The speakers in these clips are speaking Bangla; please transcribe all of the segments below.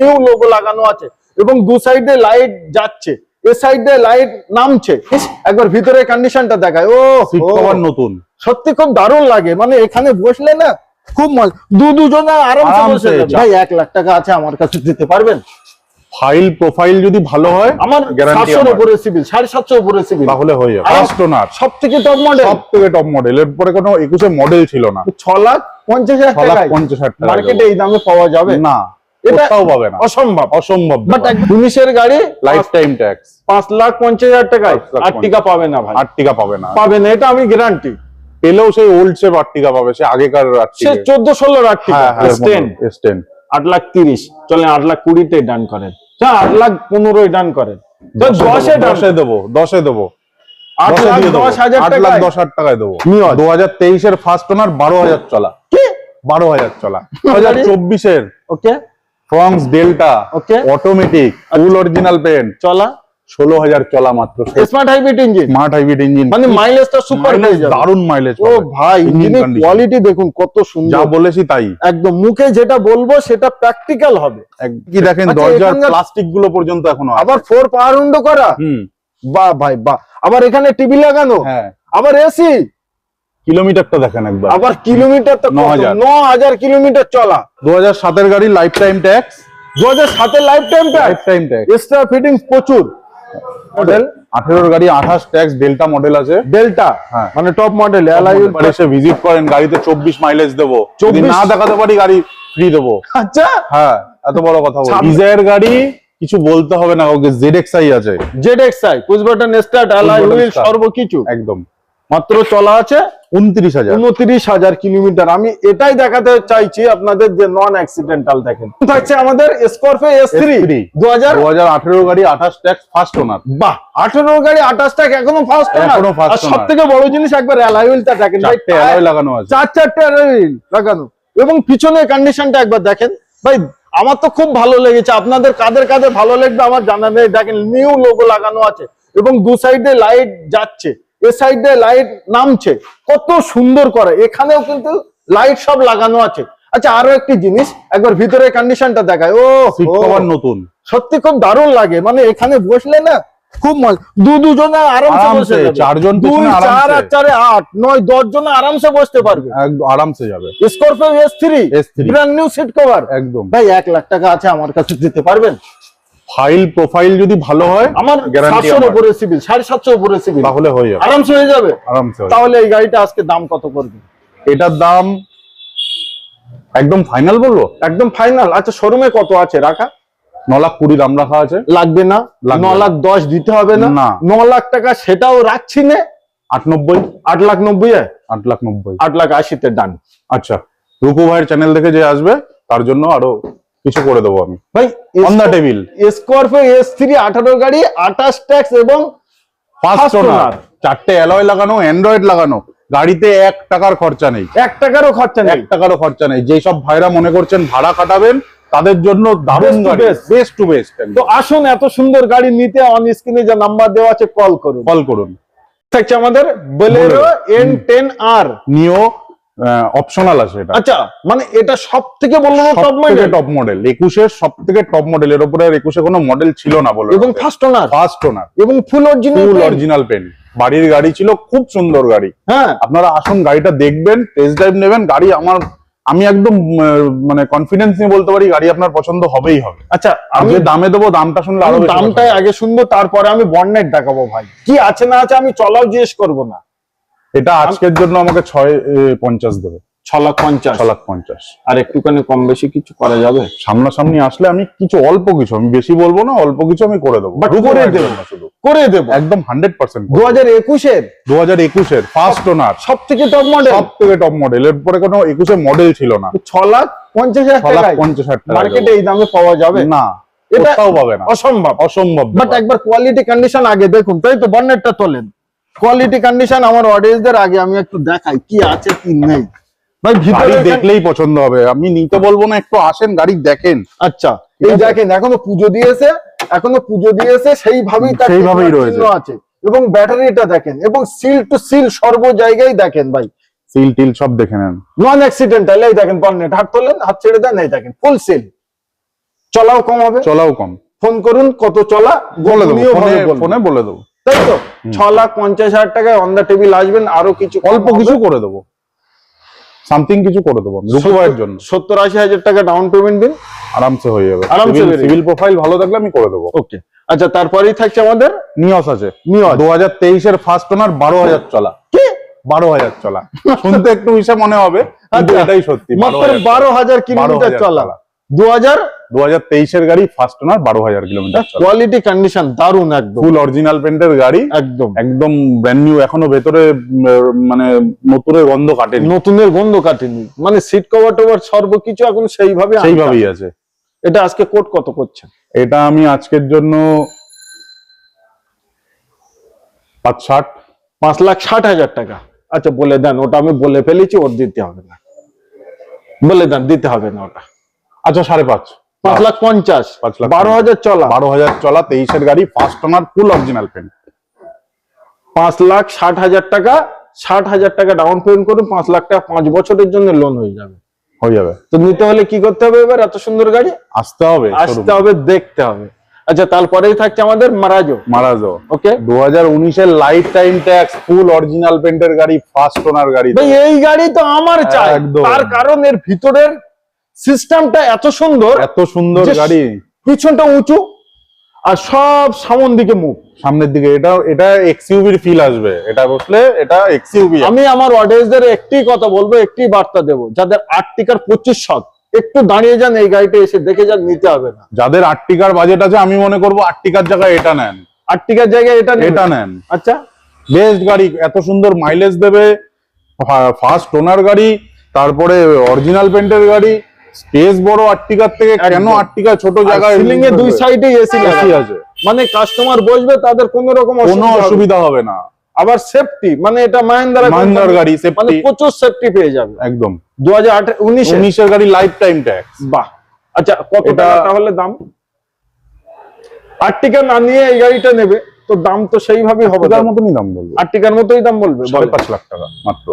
নিউ লোগো লাগানো আছে এবং দু সাইডে লাইট যাচ্ছে, এ সাইডে লাইট নামছে। একবার ভিতরে কন্ডিশনটা দেখায়, ও সিট কভার নতুন, সত্যি খুব দারুণ লাগে। মানে এখানে বসলে না খুব মজা, দুজনে আরামসে বসে যাবে। ভাই 1 লাখ টাকা আছে আমার কাছে, দিতে পারবেন? ফাইল প্রোফাইল যদি ভালো হয়, আমার গ্যারান্টি 700 উপরে সিভিল, 750 উপরে সিভিল, তাহলে হয়ে যাবে। ফার্স্ট ওনার, সবথেকে টপ মডেল, সবথেকে টপ মডেল। এরপরে কোনো 21 মডেল ছিল না। 6,50,000 টাকা 6,50,000 টাকা মার্কেটে এই দামে পাওয়া যাবে না, এটা কোথাও পাবে না, অসম্ভব, অসম্ভব। বাট 19 গাড়ি লাইফ টাইম ট্যাক্স 5,50,000 টাকায় আর্টিকা পাবে না ভাই, আর্টিকা পাবে না, পাবে না, এটা আমি গ্যারান্টি। পেলেও সেই ওল্ড শেপ আর্টিকা পাবে, সে আগেকার আর্টিকা, সে 14-16 আর্টিকা S10 8,30,000 চলেন 8,20,000 তে ডান করেন, 8,15,000 ডান করেন, 10 দেবো, 10 দেবো, 8,10,000 8,10,000 টাকায় দেবো। 2023 এর ফার্স্ট ওনার, 12,000 চলা, 12,000 চলা। 2024 এর ওকে ফ্রংস ডেল্টা, ওকে অটোমেটিক, ফুল অরিজিনাল পেন, চলা 16,000 চলা মাত্র। Smart hybrid engine, smart hybrid engine, মানে মাইলেজটা সুপার হয়ে যাবে, দারুণ মাইলেজ। ও ভাই ইঞ্জিনের কোয়ালিটি দেখুন কত সুন্দর, যা বলেছি তাই, একদম মুখে যেটা বলবো সেটা প্র্যাকটিক্যাল হবে। কি দেখেন, দরজার প্লাস্টিক গুলো পর্যন্ত এখনো আবার 4 পাওয়ার উইন্ডো করা, বাহ ভাই বাহ, আবার এখানে টিভি লাগানো, হ্যাঁ, আবার এসি। কিলোমিটারটা দেখেন একবার, আবার কিলোমিটার তো 9,000 কিলোমিটার চলা। 2007 এর গাড়ি, লাইফ টাইম ট্যাক্স, 2007 এর life time tax, extra fittings প্রচুর। মডেল 18 এর গাড়ি, 28 ট্যাক্স, ডেল্টা মডেল আছে, ডেল্টা মানে টপ মডেল। এসে ভিজিট করেন, গাড়িতে 24 মাইলেজ দেবো, যদি না দেখাতে পারি গাড়ি ফ্রি দেবো। আচ্ছা হ্যাঁ, এত বড় কথা বল। ডিজায়ার গাড়ি কিছু বলতে হবে না কাউকে, ZXi আছে, ZXi push button start, alloy wheel সর্বকিছু একদম। মাত্র চলা আছে 29,000 কিলোমিটার। আমি এটাই দেখাতে চাইছি আপনাদের যে নন অ্যাক্সিডেন্টাল। দেখেন থাকছে আমাদের স্করপিও S3 2018 গাড়ি, 28 ট্যাক্স, ফার্স্ট ওনার। বাহ, 18 গাড়ি 28 ট্যাক্স, এখনো ফার্স্ট ওনার। আর সবথেকে বড় জিনিস একবার অ্যালয় হুইলটা দেখেন ভাই, অ্যালয় লাগানো আছে, 4 অ্যালয় হুইল লাগানো, এবং পিছনের কন্ডিশনটা একবার দেখেন ভাই, আমার তো খুব ভালো লেগেছে। আপনাদের কাদের কাদের ভালো লাগবে আমার জানা নেই। দেখেন নিউ লোগো লাগানো আছে এবং দু সাইডে লাইট যাচ্ছে, এ সাইডে লাইট নামছে, কত সুন্দর করে। এখানেও কিন্তু লাইট সব লাগানো আছে। আচ্ছা আরো একটি জিনিস, একবার ভিতরে কন্ডিশনটা দেখায়, ও সিট কভার নতুন, সত্যি খুব দারুণ লাগে। মানে এখানে বসলে না খুব মজা, দুজনে আরামসে বসে যাবে, 4 জন, 2 4 আর 4 8 9 10 জন আরামসে বসতে পারবে, একদম আরামসে যাবে। Scorpio S3 brand new seat cover, একদম। ভাই 1 লাখ টাকা আছে আমার কাছে, দিতে পারবেন? ফাইল প্রোফাইল যদি ভালো হয়, আমার গ্যারান্টি 700 উপরে সিভিল, 750 উপরে সিভিল, তাহলে হয়ে যাবে, আরামসে হয়ে যাবে, আরামসে। তাহলে এই গাড়িটা আজকে দাম কত করবে? এটার দাম একদম ফাইনাল বলবো, একদম ফাইনাল। আচ্ছা শোরুমে কত আছে রাখা? 9,20,000 দাম রাখা আছে। লাগবে না, 9,10,000 দিতে হবে না, 9 লাখ টাকা সেটাও রাখছি না, 8,90,000, 8,90,000, 8,90,000, 8,80,000 তে ডান। আচ্ছা, রুকু ভাইয়ের চ্যানেল দেখে যে আসবে তার জন্য আরো কিছু করে দেবো আমি ভাই। On the table Scorpio S3 18 গাড়ি, 28 ট্যাক্স এবং ফার্স্ট ওনার, 4টে অ্যালয় লাগানো, অ্যান্ড্রয়েড লাগানো, গাড়িতে 1 টাকার খরচা নেই, 1 টাকারও খরচা নেই, 1 টাকারও খরচা নেই। যেই সব ভাইরা মনে করছেন ভাড়া কাটাবেন, তাদের জন্য দারুণ গাড়ি, বেস্ট টু বেস্ট। তো আসুন, এত সুন্দর গাড়ি নিতে অন স্ক্রিনে যে নাম্বার দেওয়া আছে কল করুন। থাকছে আমাদের বোলেরো N10R নিও, অপশনাল আছে এটা। আচ্ছা, মানে এটা সবথেকে বলবো টপ মডেল, 21 এর সবথেকে টপ মডেল। এর উপরে আর 21 এ কোনো মডেল ছিল না বলে, এবং ফার্স্ট ওনার এবং ফুল অরিজিনাল পেন। বাড়ির গাড়ি ছিল, খুব সুন্দর গাড়ি। হ্যাঁ, আপনারা আসুন, গাড়িটা দেখবেন, টেস্ট ড্রাইভ নেবেন। গাড়ি আমি একদম মানে কনফিডেন্স নিয়ে বলতে পারি গাড়ি আপনার পছন্দ হবেই হবে। আচ্ছা, আমি দামে দেবো, দামটা শুনলে আরো বেশি, দামটাই আগে শুনবো, তারপরে আমি বর্ণেট দেখাবো ভাই, কি আছে না আছে আমি চলাও জিজ্ঞেস করবো না। এটা আজকের জন্য আমাকে 6,50,000 দেবে, 6,50,000। আর একটুখানি কম বেশি কিছু করা যাবে? সামনাসামনি আসলে আমি কিছু অল্প কিছু, আমি বেশি বলবো না, অল্প কিছু আমি করে দেবো, করে দেবো একদম 100%। 2021 এর ফার্স্ট ওনার, সবথেকে টপ মডেল। এরপরে কোনো 21 মডেল ছিল না। 6,50,000 টাকা মার্কেটে এই দামে পাওয়া যাবে না, এটা কোথাও পাবে না, অসম্ভব। বাট একবার কোয়ালিটি কন্ডিশন আগে দেখুন, তাই তো বর্ণেটটা তোলেন, কোয়ালিটি কন্ডিশন আমার অডিয়েন্সদের আগে আমি একটু দেখাই কি আছে কি নেই। ভাই ভিতরে দেখলেই পছন্দ হবে, আমি নিতে বলবো না, একটু আসেন, গাড়ি দেখেন। আচ্ছা, এই দেখেন এখনো পুজো দিয়েছে সেইভাবেই রয়েছে আছে, এবং ব্যাটারিটা দেখেন, এবং সিল টু সিল সর্ব জায়গায় দেখেন ভাই, সিল টিল সব দেখে নেন, নন অ্যাক্সিডেন্টাল। এই দেখেন বর্ণেট, হাত তোলেন, হাত ছেড়ে দেন, এই দেখেন ফুল সিল, চলাও কম হবে, চলাও কম। ফোন করুন কত চলা বলে দেবো, গোপনীয় ভাবে বলবেন। ফোনে বলে দেবো। তাই তো 6,50,000 টাকায় অন দ্য টেবিল আসবেন, আরো কিছু অল্প কিছু করে দেবো, সামথিং কিছু করে দেবো রূপু ভাইয়ের জন্য। 70-80,000 টাকা ডাউন পেমেন্ট দিন, আরামসে হয়ে যাবে। আরামসে বেরিয়ে সিভিল প্রোফাইল ভালো থাকলে আমি করে দেবো। ওকে। আচ্ছা, তারপরেই থাকছে আমাদের নিয়স আছে, নিয়স। 2023 ফার্স্ট ওনার, 12,000 চলা। কি 12,000 চলা, শুনতে একটু হিসাব মনে হবে কিন্তু আচ্ছা, এটাই সত্যি। মাত্র 12,000 কিলোমিটার 12,000 চলা। 2000 2023 গাড়ি ফার্স্ট ওনার, 12,000 কিলোমিটার চলা। কোয়ালিটি কন্ডিশন দারুন, একদম ফুল অরিজিনাল পেন্টের গাড়ি, একদম একদম ব্র্যান্ড নিউ, এখনো ভেতরে মানে নতুনের গন্ধ কাটেনি, নতুনের গন্ধ কাটেনি, মানে সিট কভার টভার সর্বকিছু এখন সেইভাবে সেইভাবেই আছে। এটা আজকে কোট কত করছেন? এটা আমি আজকের জন্য 560। 5,60,000 টাকা। আচ্ছা বলে দেন, ওটা আমি বলে ফেলেছি, ওর দিতে হবে না, বলে দেন, দিতে হবে না ওটা। আচ্ছা 5.5, 5,50,000, 5,50,000 12,000 চলা, 12,000 চলা, 23 গাড়ি first owner, full original paint. 5,60,000 টাকা, 60,000 টাকা ডাউন পেমেন্ট করুন, 5 লাখ টাকা 5 বছরের জন্য লোন হয়ে যাবে। হয়ে যাবে। তো নিতে হলে কি করতে হবে? এবার এত সুন্দর গাড়ি আসতে হবে, আসতে হবে, দেখতে হবে। আচ্ছা, তারপরেই থাকছে আমাদের Marazzo. Marazzo, okay. 2019 life time tax, full original পেন্টের গাড়ি, ফার্স্ট ওনার গাড়ি। ভাই এই গাড়ি তো আমার চাই, একদম। তার কারণ এর ভিতরের সিস্টেমটা এত সুন্দর, এত সুন্দর যে গাড়ি, পিছনটা উঁচু আর সব সামন দিকে মুখ, সামনের দিকে। এটা এক্সইউভির ফিল আসবে, এটা বসলে এটা এক্সইউভি। আমি আমার অডিয়েন্সদের একটি কথা বলবো, একটি বার্তা দেবো, যাদের আর্টিকার 2500 একটু দাঁড়িয়ে যান, এই গাড়িটা এসে দেখে যান, নিতে হবে না। যাদের আর্টিকার বাজেট আছে, আমি মনে করবো আর্টিকার জায়গায় এটা নেন, আর্টিকার জায়গায় এটা এটা নেন। আচ্ছা, বেস্ট গাড়ি, এত সুন্দর মাইলেজ দেবে, ফার্স্ট ওনার গাড়ি, তারপরে অরিজিনাল পেন্টের গাড়ি, স্পেস বড় আর্টিকার থেকে। কেন একদম। আর্টিকা ছোট জায়গায়? সিলিং এ দুই সাইডে এসি আছে, মানে কাস্টমার বসবে, তাদের কোনো রকম কোনো অসুবিধা হবে না। আবার সেফটি, মানে এটা মাহিন্দ্রার গাড়ি, মানে সেফটি প্রচুর সেফটি পেয়ে যাবে। একদম। 2019 এর গাড়ি লাইফ টাইম ট্যাক্স। বাহ। আচ্ছা, কত এটা- টাকা তাহলে দাম? আর্টিকা না নিয়ে এই গাড়িটা নেবে তো দাম তো সেইভাবেই হবে, তার মতনই দাম বলবো, আর্টিকার মতোই দাম বলবে। 5.5 লাখ টাকা মাত্র।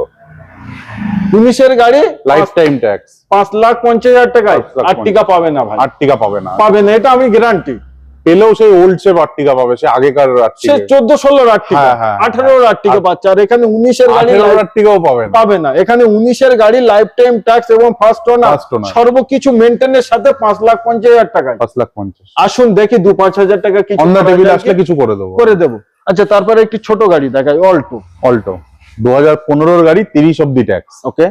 19 এর গাড়ি লাইফ টাইম ট্যাক্স, 5,50,000 টাকায় 5,50,000 আর্টিকা পাবে না ভাই, আর্টিকা পাবে না। পাবে না, এটা আমি গ্যারান্টি। পেলেও সেই ওল্ড শেপ আর্টিকা পাবে, সে আগেকার সে আর্টিকা। 14-16 আর্টিকা, হ্যাঁ, হ্যাঁ, 18 আর্টিকা পাচ্ছে, আর এখানে 19 এর গাড়ি 18 আর্টিকাও পাবে না। পাবে না। এখানে 19 এর গাড়ি লাইফ টাইম ট্যাক্স এবং ফার্স্ট ওনার First owner। সর্বকিছু মেনটেনের সাথে 5,50,000 টাকায়। 5,50,000 আসুন দেখি 2-5,000 টাকা কিছু অন দ্য করা টেবিল যায় আসলে কি? কিছু করে দেবো। করে দেবো। আচ্ছা, তারপরে একটি ছোট গাড়ি দেখাই, অল্টো। অল্টো 2015 গাড়ি, 30 অব্দি ট্যাক্স। ওকে,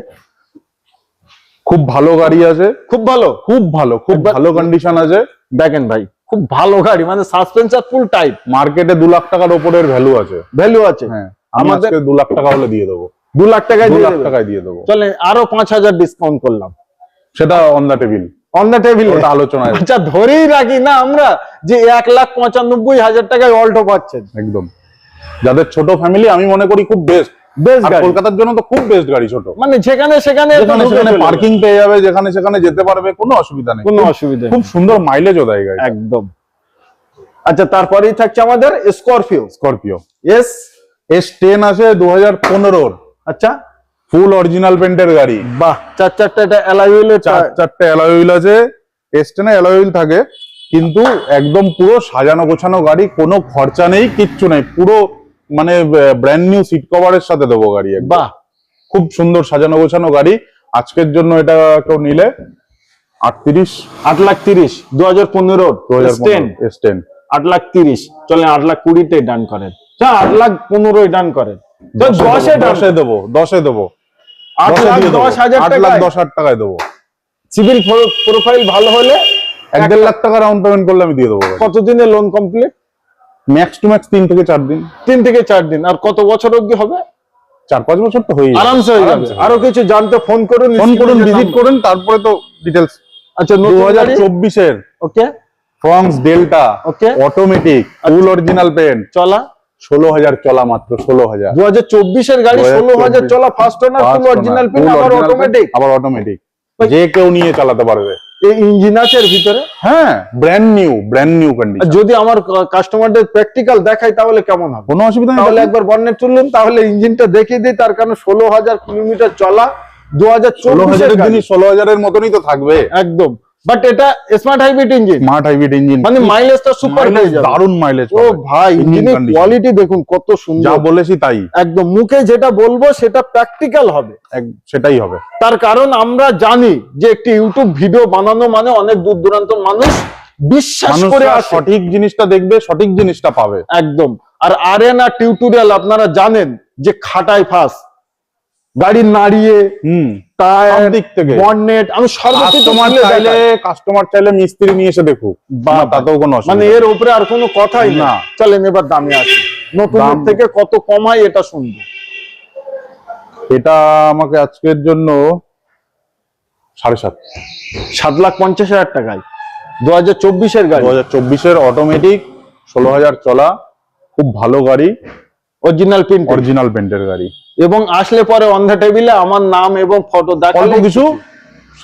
খুব ভালো গাড়ি আছে, খুব ভালো, খুব ভালো, খুব একবার- ভালো কন্ডিশন আছে। দেখেন ভাই, খুব ভালো গাড়ি, মানে সাসপেন্সার ফুল টাইট, মার্কেটে 2 লাখ টাকার উপরের ভ্যালু আছে। ভ্যালু আছে। হ্যাঁ, আমি আমাদের- আজকে 2 লাখ টাকা হলে দিয়ে দেবো। 2 লাখ টাকায় 2 দিয়ে লাখ দেবে। টাকায় দিয়ে দেবো। চলে আরো 5,000 ডিসকাউন্ট করলাম, সেটা on the table, on the table. ওটা আলোচনায়। আচ্ছা, ধরেই রাখি না আমরা যে 1,95,000 টাকায় অল্টো পাচ্ছেন। একদম। যাদের ছোট ফ্যামিলি, আমি মনে করি খুব বেস্ট। বেস্ট আর গাড়ি, কলকাতার জন্য তো খুব বেস্ট গাড়ি, ছোট, মানে যেখানে সেখানে যেখানে ঢুকে সেখানে চলে পার্কিং পেয়ে যাবে, যেখানে সেখানে যেতে পারবে, কোনো অসুবিধা নেই। যাবে, কোনো অসুবিধা নেই। খুব সুন্দর মাইলেজও দেয় গাড়ি। একদম। আচ্ছা, তারপরেই থাকছে আমাদের স্করপিও স্করপিও এস। S10 আছে 2015। আচ্ছা, ফুল অরিজিনাল পেন্টের গাড়ি, বাহ, 4-4টা এটা অ্যালয় হুইলের 4-4টে অ্যালয় হুইল আছে। S10 এ অ্যালয় হুইল থাকে, কিন্তু একদম পুরো সাজানো গোছানো গাড়ি, কোনো খরচা নেই, কিচ্ছু নেই, পুরো মানে ব্র্যান্ড নিউ সিট কভারের সাথে দেবো গাড়ি একদম। বাহ, খুব সুন্দর সাজানো গোছানো গাড়ি। আজকের জন্য এটা কেউ নিলে 38, 8,30,000 2015 S10 8,30,000, চলেন 8,20,000 ডান করেন, 8,15,000 ডান করেন, তো 10-এ ডান, 10-এ দেবো, 10-এ দেবো, 8,10,000 টাকা। 8,10,000 টাকায় দেবো। সিভিল প্রোফাইল ভালো হলে 1.5 লাখ টাকা রাউন্ড পেমেন্ট করলে আমি দিয়ে দেবো। কতদিনে loan complete? Max to max 3 থেকে 4 দিন, 3 থেকে 4 দিন। আর কত বছর অবধি হবে? 4-5 বছর তো হয়ে যাবে, আরামসে হয়ে যাবে। আরো কিছু জানতে ফোন করুন, ফোন করুন, স্ক্রিনে ভিজিট নাম্বার। করুন, তারপরে তো ডিটেলস। আচ্ছা, 2024 এর ওকে, ফ্রংস ডেল্টা, ওকে, অটোমেটিক, ফুল অরিজিনাল পেন্ট, চলা 16,000 চলা, মাত্র 16,000। 2024 এর গাড়ি, 16,000 চলা, first owner, full original pin, আবার অটোমেটিক। আবার অটোমেটিক, যে কেউ নিয়ে চালাতে পারবে। এই ইঞ্জিন আছে এর ভিতরে। হ্যাঁ, ব্র্যান্ড নিউ আর কন্ডিশন। যদি আমার কাস্টমারদের প্র্যাকটিক্যাল দেখাই তাহলে কেমন হবে? কোনো অসুবিধা নেই। তাহলে একবার বর্ণেট তুলুন, তাহলে ইঞ্জিনটা দেখিয়ে দিই। তার কারণ 16,000 কিলোমিটার চলা, 2024 16,000 এর এর গাড়ি। জিনিস 16,000 এর মতনই তো থাকবে। একদম বাট এটা smart hybrid engine, smart hybrid engine, মানে মাইলেজটা সুপার পেয়ে যাবে। দারুণ মাইলেজ। ও ভাই, ইঞ্জিনের কোয়ালিটি দেখুন কত যা সুন্দর, বলেছি তাই, একদম মুখে যেটা বলবো সেটা প্র্যাকটিক্যাল হবে, সেটাই হবে। তার কারণ আমরা জানি যে একটি ইউটিউব ভিডিও বানানো মানে অনেক দূর দূরান্ত মানুষ বিশ্বাস করে আসে, সঠিক জিনিসটা দেখবে, সঠিক জিনিসটা পাবে। একদম। আর আরএন আর টিউটোরিয়াল আপনারা জানেন যে খাটায় ফাঁস, গাড়ি নাড়িয়ে টায়ার দিক থেকে বনেট, আমি সর্বকিছু কাস্টমার চাইলে মিস্ত্রি নিয়ে এসে দেখুক, তাতেও কোনো মানে এর উপরে আর কোনো কথাই না। চলেন এবার দামে আসি, নতুন থেকে কত কমাই এটা শুনবো। এটা আমাকে আজকের জন্য 7.5, 7,50,000 টাকায় 2024-এর গাড়ি, 2024-এর অটোমেটিক, 16,000 চলা, খুব ভালো গাড়ি, অরিজিনাল পেন্টের গাড়ি। এবং আসলে পরে অন দ্য টেবিলে আমার নাম এবং ফটো দেখালে অল্প কিছু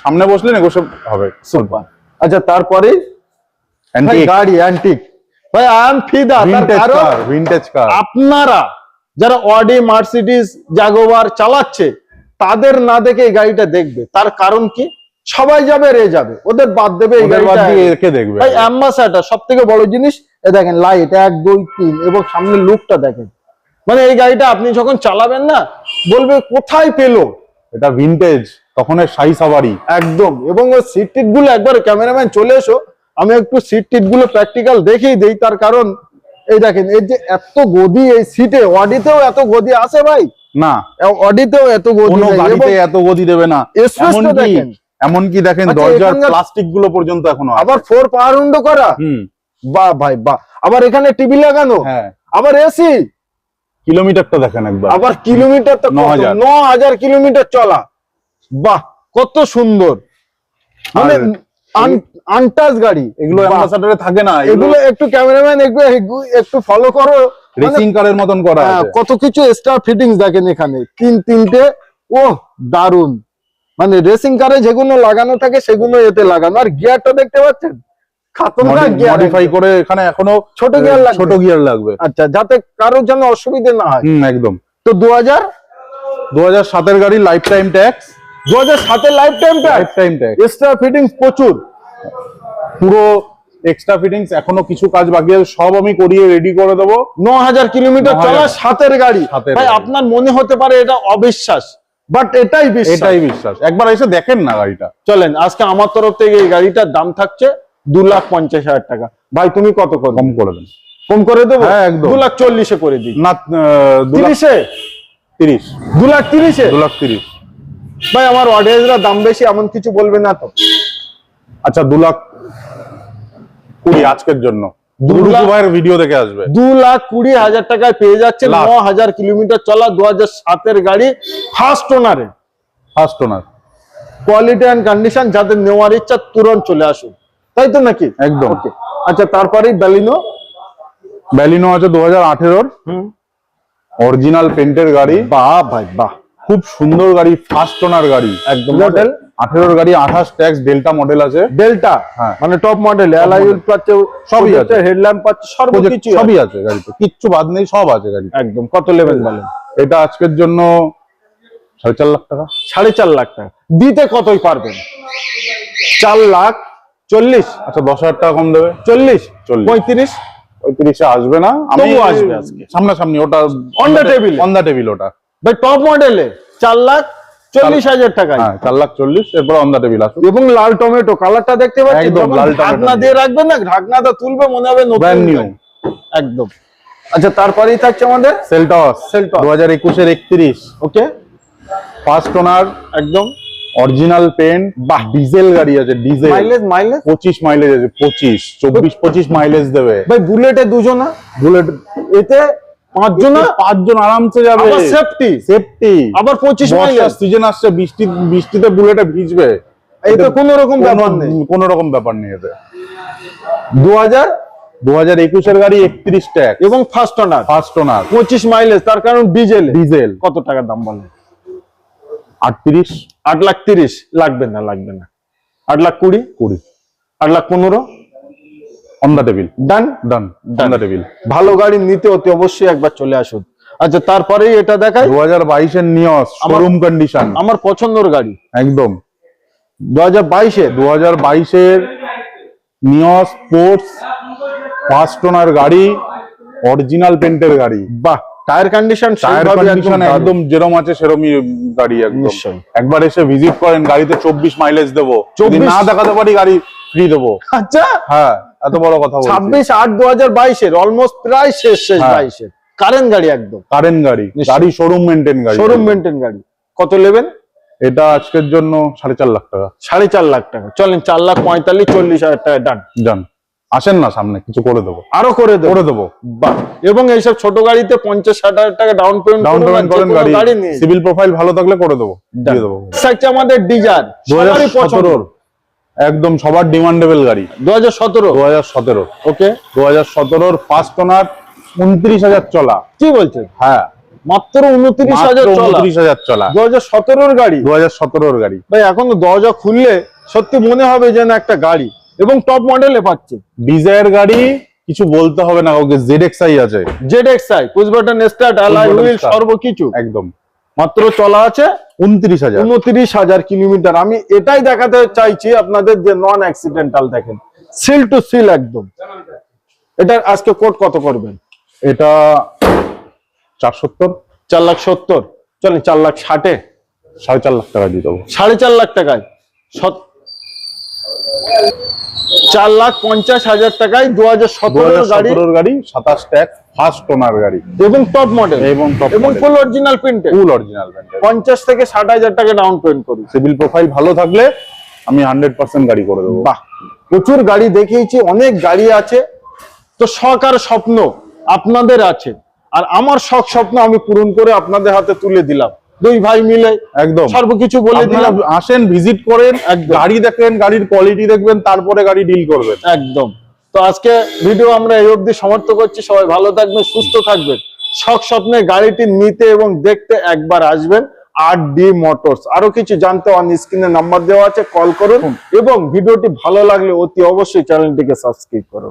সামনে বসলে নেগোশিয়েট হবে। সুপার। আচ্ছা, তারপরে গাড়ি অ্যান্টিক, ভাই আই এম ফিদা। ভিনটেজ কার, আপনারা যারা অডি, মার্সিডিজ, জাগুয়ার চালাচ্ছে তাদের না দেখে এই গাড়িটা দেখবে, তার কারণ কি? সবাই যাবে, রে যাবে, ওদের বাদ দেবে, এই গাড়িটা একে দেখবে। ভাই অ্যাম্বাসাডার সব থেকে বড় জিনিস, এ দেখেন লাইট 1 2 3 এবং সামনের লুকটা দেখেন, মানে এই গাড়িটা আপনি যখন চালাবেন না বলবে কোথায় পেলো, এটা ভিনটেজ, তখন শাহী সাওয়ারি একদম। এবং ওই সিট টিট গুলো একবার ক্যামেরাম্যান চলে এসো, আমি একটু সিট টিট গুলো প্র্যাকটিক্যাল দেখিয়ে দেই। তার কারণ এই দেখেন, এই যে এত গদি এই সিটে, অডিতেও এত গদি আছে ভাই না, অডিতেও এত গদি কোনো গাড়িতে এত গদি দেবে না। এমনকি দেখেন দরজার প্লাস্টিক গুলো পর্যন্ত এখনো আবার 4 পাওয়ার উইন্ডো করা, বাহ ভাই বাহ। আবার এখানে টিভি লাগানো, আবার এসি, কিলোমিটারটা দেখেন একবার, আবার কিলোমিটার তো 9,000 কিলোমিটার চলা, বাহ কত সুন্দর, মানে আনটাচ গাড়ি। এগুলো অ্যাম্বাসাডারে থাকে না, এগুলো একটু ক্যামেরাম্যান একটু ফলো করো, রেসিং কারের মতন করা আছে। কত কিছু স্টার ফিটিংস দেখেন এখানে, 3-3টে, ও দারুন, মানে রেসিং কারে যেগুলো লাগানো থাকে সেগুলো এতে লাগানো। আর গিয়ারটা দেখতে পাচ্ছেন, খাতরনাক গিয়ার, মডিফাই করে এখানে এখনো ছোট গিয়ার লাগবে, আচ্ছা, যাতে কারোর জন্য অসুবিধা না হয়। একদম। তো 2007-এর গাড়ি, লাইফ টাইম ট্যাক্স, 2007-এর life time tax, extra fittings প্রচুর, পুরো এক্সট্রা ফিটিংস, এখনো কিছু কাজ বাকি আছে, সব আমি করিয়ে রেডি করে দেবো। 9,000 কিলোমিটার চলা 7-এর গাড়ি, ভাই আপনার মনে হতে পারে এটা অবিশ্বাস, বাট এটাই বিশ্বাস, একবার এসে দেখেন না গাড়িটা। চলেন আজকে আমার তরফ থেকে এই গাড়িটার দাম থাকছে 2,50,000 টাকা। ভাই তুমি কত কম করে দেন? কম করে দেবো, হ্যাঁ একদম, 2,40,000 করে দিই না, 30-এ, 2,30,000, 2,30,000। ভাই আমার অডিয়েন্সরা দাম বেশি এমন কিছু বলবে না তো? আচ্ছা, 2,20,000 আজকের জন্য, ভাইয়ের ভিডিও দেখে আসবে। 2,20,000 টাকায় পেয়ে যাচ্ছে 9,000 কিলোমিটার চলা 2007-এর গাড়ি, first owner, quality and condition, যাদের নেওয়ার ইচ্ছা তুরন্ত চলে আসুন, তাই তো নাকি? একদম। আচ্ছা, তারপরে ব্যালিনো আছে 2018-র, অরিজিনাল পেন্টের গাড়ি, বাহ ভাই বাহ, খুব সুন্দর গাড়ি, ফার্স্ট ওনার গাড়ি, একদম মডেল 18-র গাড়ি, 28 ট্যাক্স, ডেল্টা মডেল আছে, ডেল্টা, মানে টপ মডেল, অ্যালয় হুইল পাচ্ছে, সবই আছে, হেডল্যাম্প পাচ্ছে, সর্বকিছু সবই আছে গাড়িতে, কিচ্ছু বাদ নেই, সব আছে গাড়ি একদম। কত লেভেল বলেন? এটা আজকের জন্য 4.5 লাখ টাকা। 4.5 লাখ টাকা দিতে কতই পারবেন? 4,40,000। আচ্ছা, 10,000 টাকা কম দেবে? 40, 35 আসবে না, আমি আসবে আজকে সামনাসামনি, ওটা অন দা টেবিল, ওটা ভাই টপ মডেলে 4,40,000 টাকা, 4,40,000, এরপর অন দা টেবিল আসবে। এবং লাল টমেটো কালারটা দেখতে পাচ্ছেন, একদম লাল টমেটো, ঢাকনা দিয়ে রাখবেন না, ঢাকনাটা তুলবে মনে হবে নতুন, একদম। আচ্ছা, তারপরেই থাকছে আমাদের সেলটস 2021-এর 31, ওকে, ফার্স্ট ওনার, একদম অরিজিনাল পেন্ট, ডিজেল গাড়ি আছে, ডিজেল, মাইলেজ 25 মাইলেজ আছে, 24-25 মাইলেজ দেবে। ভাই বুলেটে দুজনা, বুলেট এতে 5 জন আরামসে যাবে, আবার সেফটি, আবার 25 মাইলেজ, সিজন আসছে, বৃষ্টিতে বুলেটে ভিজবে, এই তো কোনো রকম ব্যাপার নেই এতে। 2021-এর গাড়ি, 31 ট্যাক্স, এবং ফার্স্ট ওনার, 25 মাইলেজ, তার কারণ ডিজেল। কত টাকার দাম বলেন? 8,30,000 লাগবে না, 8,20,000, 8,15,000, on the table, done, on the table. ভালো গাড়ি নিতে অতি অবশ্যই একবার চলে আসুন। আচ্ছা, তারপরেই এটা দেখাই 2022-এর নিয়স, শোরুম কন্ডিশন, আমার পছন্দের গাড়ি, একদম 2022-এর 2022-এর নিও স্পোর্টস ফার্স্ট ওনার গাড়ি, অরিজিনাল পেন্টের গাড়ি। বাহ, টায়ার কন্ডিশন টায়ার কন্ডিশন একদম যেরকম আছে সেরমই গাড়ি একদম। নিশ্চয়ই। একবার এসে ভিজিট করেন, গাড়িতে 24 মাইলেজ দেবো, যদি 24 না দেখাতে পারি গাড়ি ফ্রি দেবো। আচ্ছা, হ্যাঁ, এত বড় কথা বলছি। 26/8/2022-এর অলমোস্ট প্রায় শেষ হ্যাঁ। 22-এর কারেন্ট গাড়ি একদম কারেন্ট গাড়ি, নিশ্চয়ই। গাড়ি শোরুম মেনটেন গাড়ি, শোরুম মেনটেন গাড়ি। কত নেবেন? এটা আজকের জন্য 4.5 লাখ টাকা। 4.5 লাখ টাকা। চলেন 4,45,40,000 টাকা ডান। যান, আসেন না সামনে, কিছু করে দেবো, আরো করে দেবো। করে দেবো। বাহ, এবং এইসব ছোট গাড়িতে 50-60,000 টাকা ডাউন পেমেন্ট ডাউন পেমেন্ট করেন, গাড়ি নিয়ে সিভিল প্রোফাইল ভালো থাকলে করে দেবো, দিয়ে দেবো। থাকছে আমাদের ডিজার 2017 একদম সবার ডিমান্ডেবল গাড়ি। 2017 2017 ওকে। 2017 ফার্স্ট ওনার, 29,000 চলা। কি বলছেন? হ্যাঁ, মাত্র 29,000 চলা। 29,000 চলা, 2017-র গাড়ি। 2017 গাড়ি। ভাই এখন তো দরজা খুললে সত্যি মনে হবে যেন একটা গাড়ি, এবং টপ মডেলে পাচ্ছে। ডিজায়ার গাড়ি, কিছু বলতে হবে না ওকে, ZXi আছে, ZXi push button start, alloy button wheel, start। সর্বকিছু একদম। মাত্র চলা আছে 29,000। 29,000 কিলোমিটার। আমি এটাই দেখাতে চাইছি আপনাদের যে নন অ্যাক্সিডেন্টাল, দেখেন সিল টু সিল একদম। এটার আজকে কোট কত করবেন? এটা 470, 4,70,000। চলেন 4,60,000-এ, 4.5 লাখ টাকা দিয়ে দেবো। 4.5 লাখ টাকায় 4,50,000 টাকায় 2017 গাড়ি, 2017 গাড়ি, 27 ট্যাক্স, ফার্স্ট ওনার গাড়ি, এবং টপ মডেল, এবং টপ এবং ফুল অরিজিনাল প্রিন্টেড। ফুল অরিজিনাল পেন্টেড। 50 থেকে 60,000 টাকা ডাউন পেমেন্ট করি। সিভিল প্রোফাইল ভালো থাকলে আমি 100% গাড়ি করে দেবো। বাহ, প্রচুর গাড়ি দেখিয়েছি, অনেক গাড়ি আছে। তো শখ আর স্বপ্ন আপনাদের আছে, আর আমার শখ স্বপ্ন আমি পূরণ করে আপনাদের হাতে তুলে দিলাম। দুই ভাই মিলে একদম সর্বকিছু বলে আপনারা দিলাম। আসেন, ভিজিট করেন, একদম। গাড়ি দেখেন, গাড়ির কোয়ালিটি দেখবেন, তারপরে গাড়ি ডিল করবেন। একদম। তো আজকে ভিডিও আমরা এই অবধি সমাপ্ত করছি। সবাই ভালো থাকবেন, সুস্থ থাকবেন। শখ স্বপ্নে গাড়িটি নিতে এবং দেখতে একবার আসবেন RD মোটরস। আরো কিছু জানতে অন স্ক্রিনে নাম্বার দেওয়া আছে, কল করুন, এবং ভিডিওটি ভালো লাগলে অতি অবশ্যই চ্যানেলটিকে সাবস্ক্রাইব করুন।